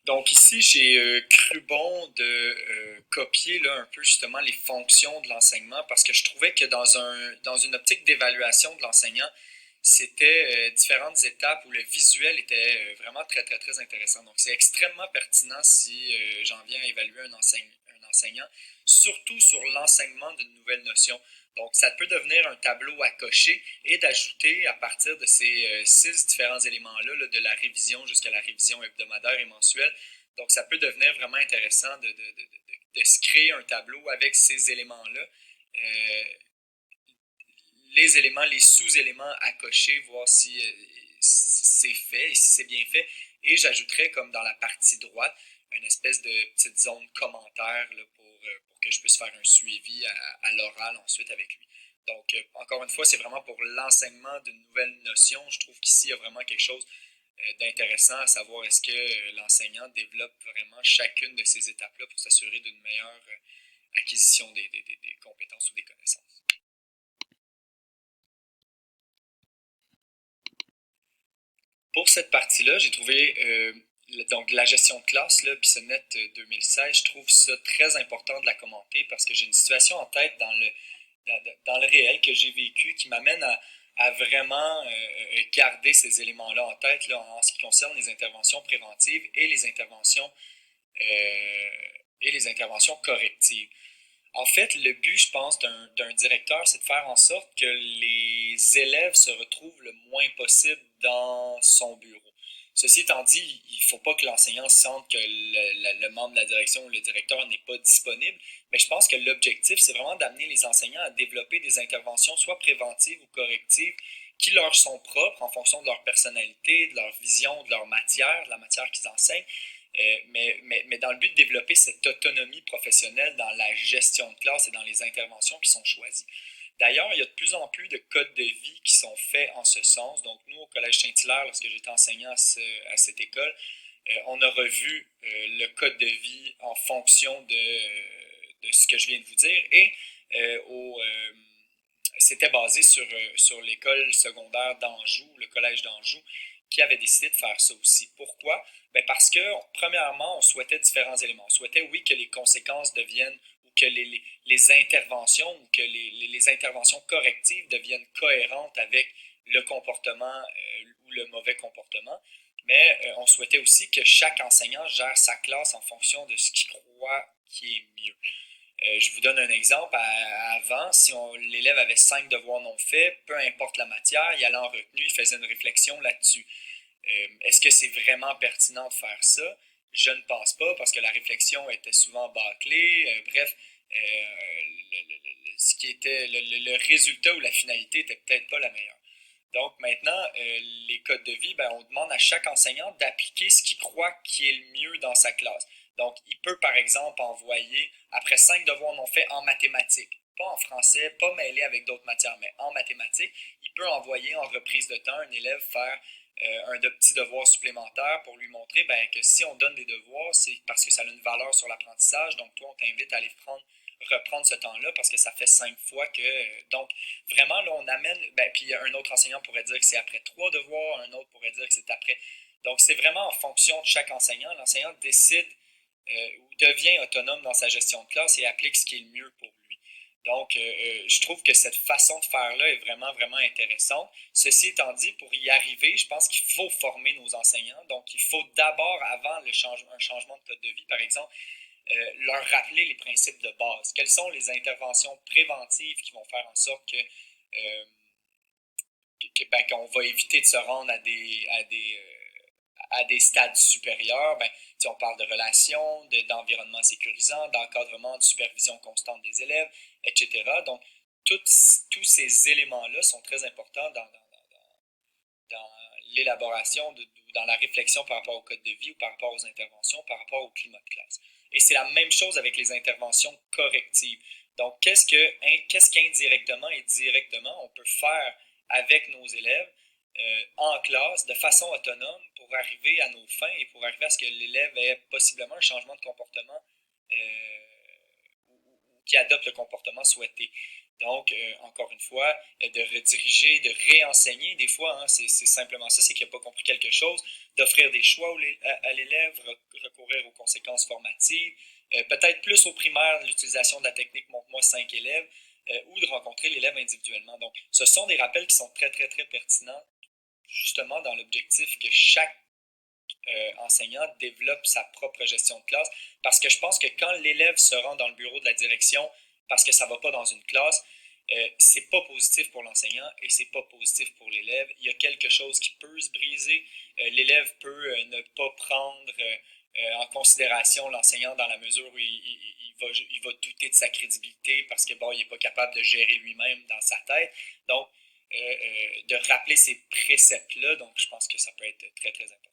Donc ici, j'ai cru bon de copier là, un peu justement les fonctions de l'enseignement parce que je trouvais que dans une optique d'évaluation de l'enseignant, c'était différentes étapes où le visuel était vraiment très intéressant. Donc c'est extrêmement pertinent si j'en viens à évaluer un enseignant, surtout sur l'enseignement d'une nouvelle notion. Donc ça peut devenir un tableau à cocher et d'ajouter à partir de ces six différents éléments-là, là, de la révision jusqu'à la révision hebdomadaire et mensuelle. Donc ça peut devenir vraiment intéressant de se créer un tableau avec ces éléments-là. Euh, les éléments, les sous-éléments à cocher, voir si c'est fait et si c'est bien fait. Et j'ajouterais comme dans la partie droite une espèce de petite zone commentaire là, pour que je puisse faire un suivi à l'oral ensuite avec lui. Donc, encore une fois, c'est vraiment pour l'enseignement d'une nouvelle notion. Je trouve qu'ici, il y a vraiment quelque chose d'intéressant à savoir est-ce que l'enseignant développe vraiment chacune de ces étapes-là pour s'assurer d'une meilleure acquisition des compétences ou des connaissances. Pour cette partie-là, j'ai trouvé donc la gestion de classe, là, PSENET 2016, je trouve ça très important de la commenter parce que j'ai une situation en tête dans le réel que j'ai vécu qui m'amène à vraiment garder ces éléments-là en tête là, en ce qui concerne les interventions préventives euh, et les interventions correctives. En fait, le but, je pense, d'un directeur, c'est de faire en sorte que les élèves se retrouvent le moins possible dans son bureau. Ceci étant dit, il ne faut pas que l'enseignant sente que le membre de la direction ou le directeur n'est pas disponible, mais je pense que l'objectif, c'est vraiment d'amener les enseignants à développer des interventions soit préventives ou correctives qui leur sont propres en fonction de leur personnalité, de leur vision, de leur matière, de la matière qu'ils enseignent, mais dans le but de développer cette autonomie professionnelle dans la gestion de classe et dans les interventions qui sont choisies. D'ailleurs, il y a de plus en plus de codes de vie qui sont faits en ce sens. Donc, nous, au Collège Saint-Hilaire, lorsque j'étais enseignant à cette école, on a revu le code de vie en fonction de ce que je viens de vous dire et c'était basé sur l'école secondaire d'Anjou, le collège d'Anjou, qui avait décidé de faire ça aussi. Pourquoi? Ben parce que, premièrement, on souhaitait différents éléments. On souhaitait, oui, que les conséquences deviennent, ou que les interventions, ou que les interventions correctives deviennent cohérentes avec le comportement ou le mauvais comportement. Mais on souhaitait aussi que chaque enseignant gère sa classe en fonction de ce qu'il croit qui est mieux. Je vous donne un exemple. Avant, si l'élève avait 5 devoirs non faits, peu importe la matière, il allait en retenue, il faisait une réflexion là-dessus. Est-ce que c'est vraiment pertinent de faire ça? Je ne pense pas parce que la réflexion était souvent bâclée. Bref, ce qui était le résultat ou la finalité était peut-être pas la meilleure. Donc maintenant, les codes de vie, ben, on demande à chaque enseignant d'appliquer ce qu'il croit qui est le mieux dans sa classe. Donc, il peut par exemple envoyer, après 5 devoirs non faits en mathématiques, pas en français, pas mêlé avec d'autres matières, mais en mathématiques, il peut envoyer en reprise de temps un élève faire un de petits devoirs supplémentaires pour lui montrer ben, que si on donne des devoirs, c'est parce que ça a une valeur sur l'apprentissage. Donc, toi, on t'invite à aller reprendre ce temps-là parce que ça fait 5 fois que. Donc, vraiment, là, on amène. Ben, puis un autre enseignant pourrait dire que c'est après 3 devoirs, un autre pourrait dire que c'est après. Donc, c'est vraiment en fonction de chaque enseignant. L'enseignant décide ou devient autonome dans sa gestion de classe et applique ce qui est le mieux pour lui. Donc, je trouve que cette façon de faire-là est vraiment intéressante. Ceci étant dit, pour y arriver, je pense qu'il faut former nos enseignants. Donc, il faut d'abord, avant un changement de code de vie, par exemple, leur rappeler les principes de base. Quelles sont les interventions préventives qui vont faire en sorte ben, qu'on va éviter de se rendre à des stades supérieurs? Ben, on parle de relations, d'environnement sécurisant, d'encadrement, de supervision constante des élèves, etc. Donc, tous ces éléments-là sont très importants dans l'élaboration, dans la réflexion par rapport au code de vie ou par rapport aux interventions, par rapport au climat de classe. Et c'est la même chose avec les interventions correctives. Donc, qu'est-ce qu'indirectement et directement on peut faire avec nos élèves en classe de façon autonome pour arriver à nos fins et pour arriver à ce que l'élève ait possiblement un changement de comportement ou qui adopte le comportement souhaité. Donc, encore une fois, de rediriger, de réenseigner, des fois, hein, c'est simplement ça, c'est qu'il n'a pas compris quelque chose, d'offrir des choix à l'élève, recourir aux conséquences formatives, peut-être plus au primaire, l'utilisation de la technique montre-moi 5 élèves, ou de rencontrer l'élève individuellement. Donc, ce sont des rappels qui sont très, très, très pertinents, justement dans l'objectif que chaque enseignant développe sa propre gestion de classe, parce que je pense que quand l'élève se rend dans le bureau de la direction parce que ça ne va pas dans une classe, c'est pas positif pour l'enseignant et c'est pas positif pour l'élève. Il y a quelque chose qui peut se briser. L'élève peut ne pas prendre en considération l'enseignant dans la mesure où il va douter de sa crédibilité parce que bon, il n'est pas capable de gérer lui-même dans sa tête. Donc, de rappeler ces préceptes-là, donc je pense que ça peut être très, très important.